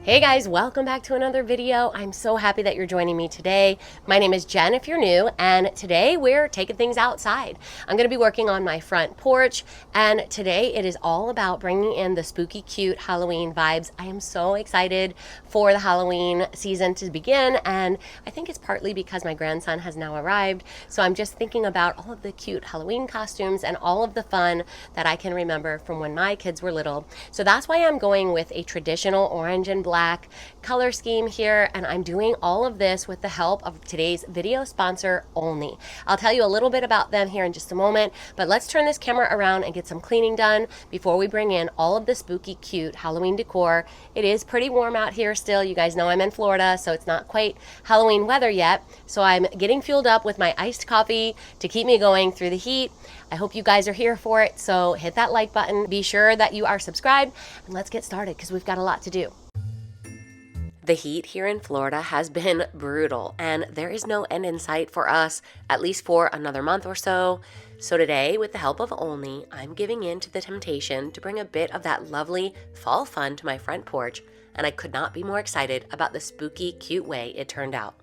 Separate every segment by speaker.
Speaker 1: Hey guys, welcome back to another video. I'm so happy that you're joining me today. My name is Jen if you're new, and today we're taking things outside. I'm gonna be working on my front porch, and today it is all about bringing in the spooky, cute Halloween vibes. I am so excited for the Halloween season to begin, and I think it's partly because my grandson has now arrived, so I'm just thinking about all of the cute Halloween costumes and all of the fun that I can remember from when my kids were little. So that's why I'm going with a traditional orange and black color scheme here, and I'm doing all of this with the help of today's video sponsor, Ollny. I'll tell you a little bit about them here in just a moment, but let's turn this camera around and get some cleaning done before we bring in all of the spooky, cute Halloween decor. It is pretty warm out here still. You guys know I'm in Florida, so it's not quite Halloween weather yet. So I'm getting fueled up with my iced coffee to keep me going through the heat. I hope you guys are here for it, so hit that like button. Be sure that you are subscribed, and let's get started because we've got a lot to do. The heat here in Florida has been brutal, and there is no end in sight for us, at least for another month or so. So today, with the help of Ollny, I'm giving in to the temptation to bring a bit of that lovely fall fun to my front porch, and I could not be more excited about the spooky, cute way it turned out.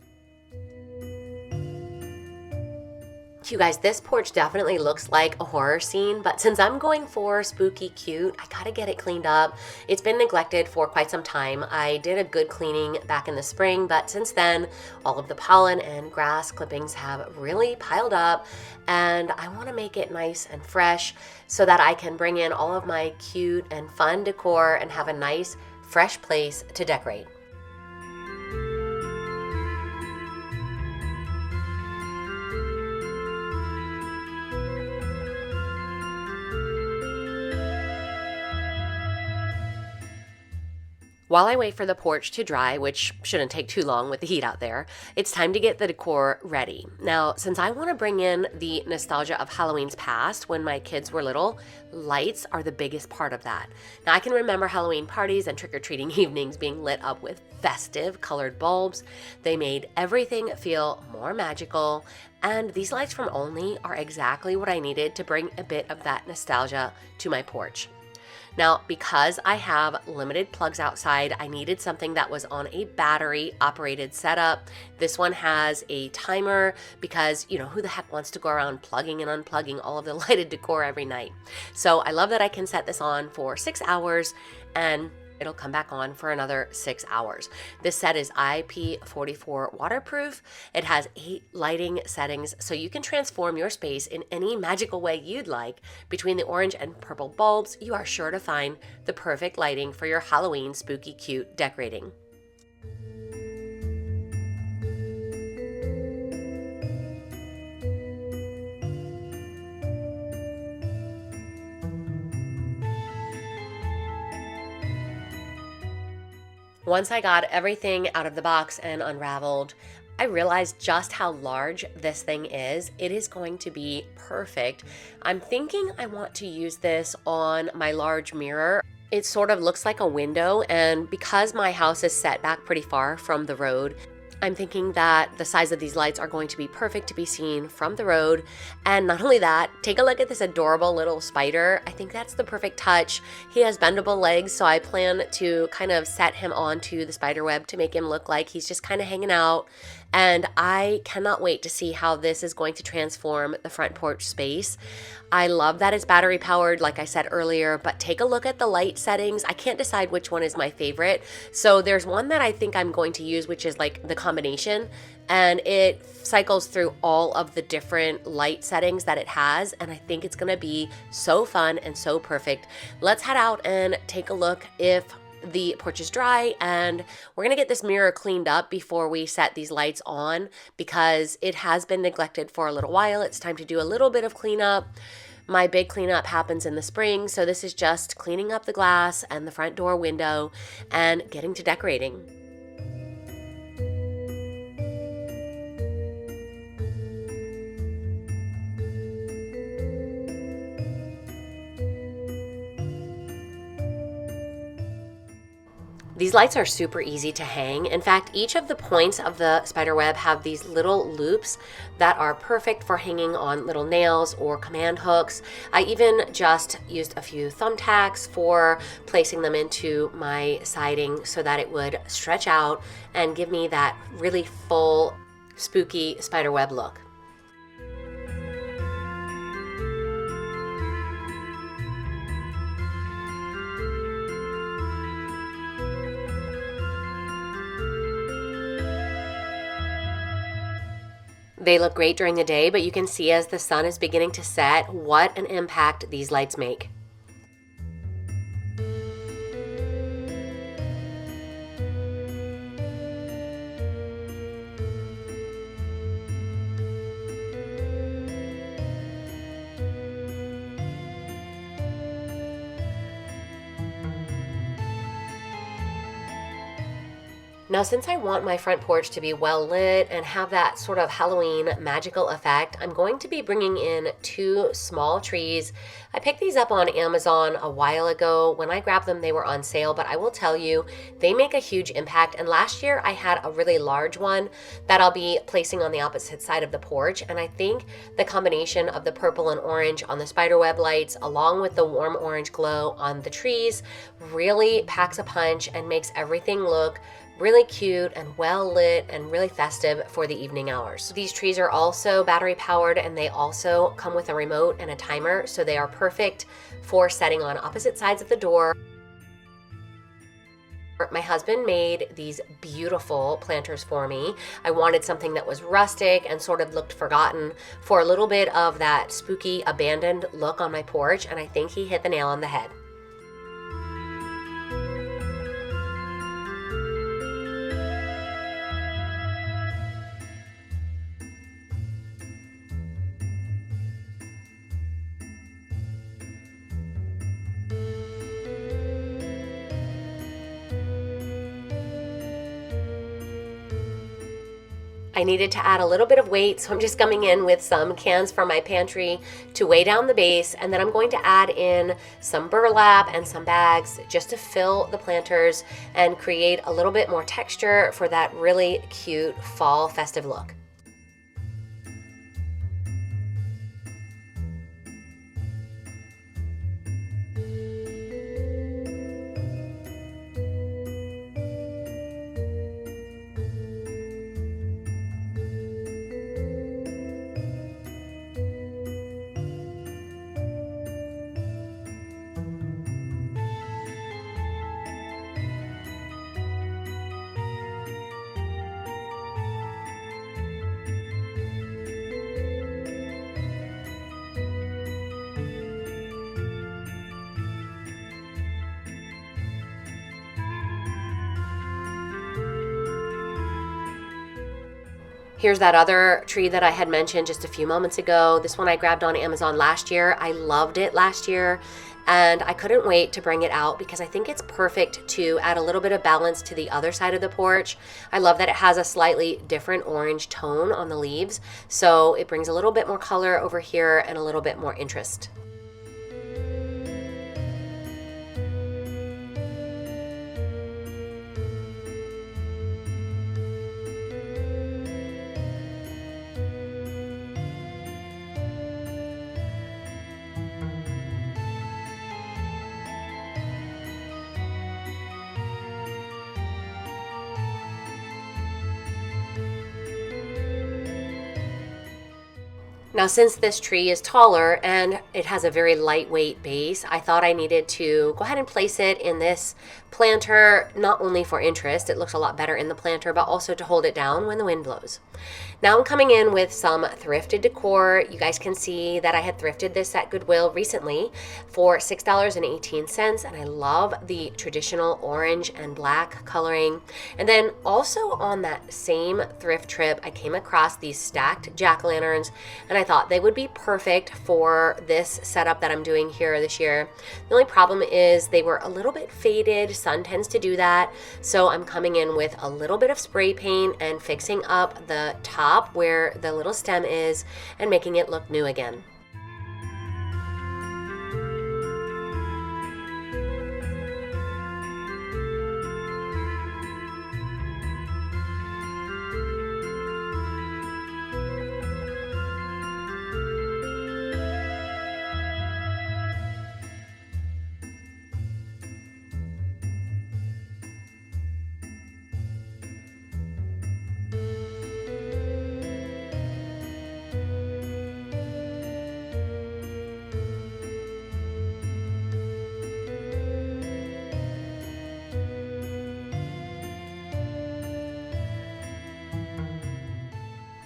Speaker 1: You guys, this porch definitely looks like a horror scene, but since I'm going for spooky cute, I gotta get it cleaned up. It's been neglected for quite some time. I did a good cleaning back in the spring, but since then, all of the pollen and grass clippings have really piled up, and I wanna make it nice and fresh so that I can bring in all of my cute and fun decor and have a nice, fresh place to decorate. While I wait for the porch to dry, which shouldn't take too long with the heat out there, it's time to get the decor ready. Now, since I want to bring in the nostalgia of Halloween's past when my kids were little, lights are the biggest part of that. Now, I can remember Halloween parties and trick-or-treating evenings being lit up with festive colored bulbs. They made everything feel more magical, and these lights from Ollny are exactly what I needed to bring a bit of that nostalgia to my porch. Now, because I have limited plugs outside, I needed something that was on a battery-operated setup. This one has a timer because, you know, who the heck wants to go around plugging and unplugging all of the lighted decor every night? So I love that I can set this on for 6 hours and it'll come back on for another 6 hours. This set is IP44 waterproof. It has 8 lighting settings, so you can transform your space in any magical way you'd like. Between the orange and purple bulbs, you are sure to find the perfect lighting for your Halloween spooky cute decorating. Once I got everything out of the box and unraveled, I realized just how large this thing is. It is going to be perfect. I'm thinking I want to use this on my large mirror. It sort of looks like a window, and because my house is set back pretty far from the road, I'm thinking that the size of these lights are going to be perfect to be seen from the road. And not only that, take a look at this adorable little spider. I think that's the perfect touch. He has bendable legs, so I plan to kind of set him onto the spiderweb to make him look like he's just kind of hanging out. And I cannot wait to see how this is going to transform the front porch space. I love that it's battery powered, like I said earlier, but take a look at the light settings. I can't decide which one is my favorite. So there's one that I think I'm going to use, which is like the combination, and it cycles through all of the different light settings that it has, and I think it's gonna be so fun and so perfect. Let's head out and take a look if the porch is dry, and we're gonna get this mirror cleaned up before we set these lights on because it has been neglected for a little while. It's time to do a little bit of cleanup. My big cleanup happens in the spring, so this is just cleaning up the glass and the front door window and getting to decorating. These lights are super easy to hang. In fact, each of the points of the spiderweb have these little loops that are perfect for hanging on little nails or command hooks. I even just used a few thumbtacks for placing them into my siding so that it would stretch out and give me that really full, spooky spiderweb look. They look great during the day, but you can see as the sun is beginning to set what an impact these lights make. Now, since I want my front porch to be well lit and have that sort of Halloween magical effect, I'm going to be bringing in 2 small trees. I picked these up on Amazon a while ago. When I grabbed them, they were on sale, but I will tell you, they make a huge impact. And last year I had a really large one that I'll be placing on the opposite side of the porch. And I think the combination of the purple and orange on the spiderweb lights, along with the warm orange glow on the trees, really packs a punch and makes everything look really cute and well lit and really festive for the evening hours. These trees are also battery powered, and they also come with a remote and a timer, so they are perfect for setting on opposite sides of the door. My husband made these beautiful planters for me. I wanted something that was rustic and sort of looked forgotten for a little bit of that spooky abandoned look on my porch, and I think he hit the nail on the head. I needed to add a little bit of weight, so I'm just coming in with some cans from my pantry to weigh down the base, and then I'm going to add in some burlap and some bags just to fill the planters and create a little bit more texture for that really cute fall festive look. Here's that other tree that I had mentioned just a few moments ago. This one I grabbed on Amazon last year. I loved it last year, and I couldn't wait to bring it out because I think it's perfect to add a little bit of balance to the other side of the porch. I love that it has a slightly different orange tone on the leaves, so it brings a little bit more color over here and a little bit more interest. Now, since this tree is taller and it has a very lightweight base, I thought I needed to go ahead and place it in this planter, not only for interest, it looks a lot better in the planter, but also to hold it down when the wind blows. Now I'm coming in with some thrifted decor. You guys can see that I had thrifted this at Goodwill recently for $6.18, and I love the traditional orange and black coloring. And then also on that same thrift trip, I came across these stacked jack-o'-lanterns, and I thought they would be perfect for this setup that I'm doing here this year. The only problem is they were a little bit faded. Sun tends to do that. So I'm coming in with a little bit of spray paint and fixing up the top where the little stem is and making it look new again.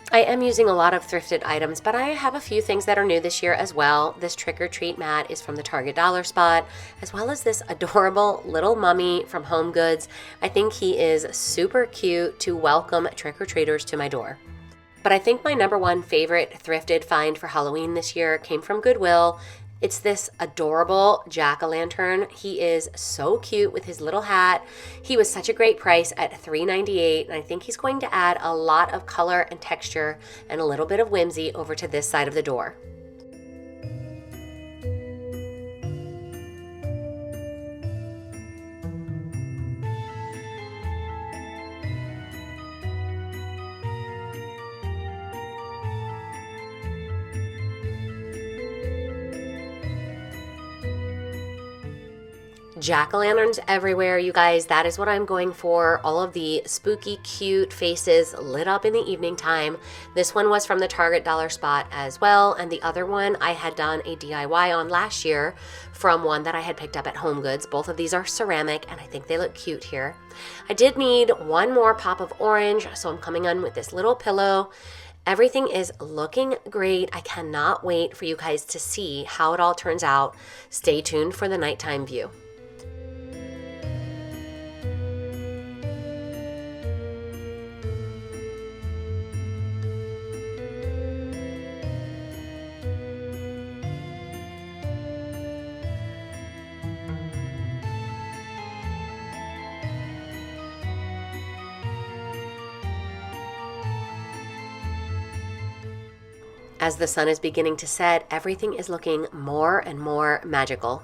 Speaker 1: I am using a lot of thrifted items, but I have a few things that are new this year as well. This trick or treat mat is from the Target Dollar Spot, as well as this adorable little mummy from Home Goods. I think he is super cute to welcome trick or treaters to my door. But I think my number one favorite thrifted find for Halloween this year came from Goodwill. It's this adorable jack-o'-lantern. He is so cute with his little hat. He was such a great price at $3.98, and I think he's going to add a lot of color and texture and a little bit of whimsy over to this side of the door. Jack-o'-lanterns everywhere, you guys. That is what I'm going for. All of the spooky, cute faces lit up in the evening time. This one was from the Target Dollar Spot as well, and the other one I had done a DIY on last year from one that I had picked up at Home Goods. Both of these are ceramic, and I think they look cute here. I did need one more pop of orange, so I'm coming on with this little pillow. Everything is looking great. I cannot wait for you guys to see how it all turns out. Stay tuned for the nighttime view. As the sun is beginning to set, everything is looking more and more magical.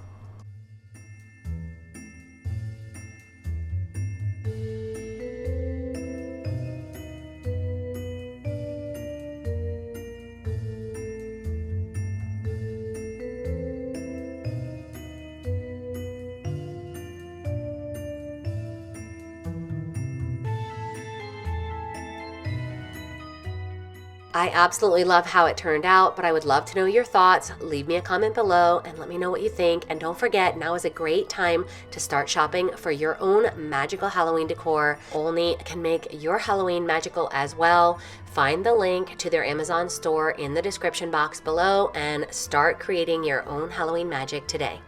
Speaker 1: I absolutely love how it turned out, but I would love to know your thoughts. Leave me a comment below and let me know what you think. And don't forget, now is a great time to start shopping for your own magical Halloween decor. Ollny can make your Halloween magical as well. Find the link to their Amazon store in the description box below and start creating your own Halloween magic today.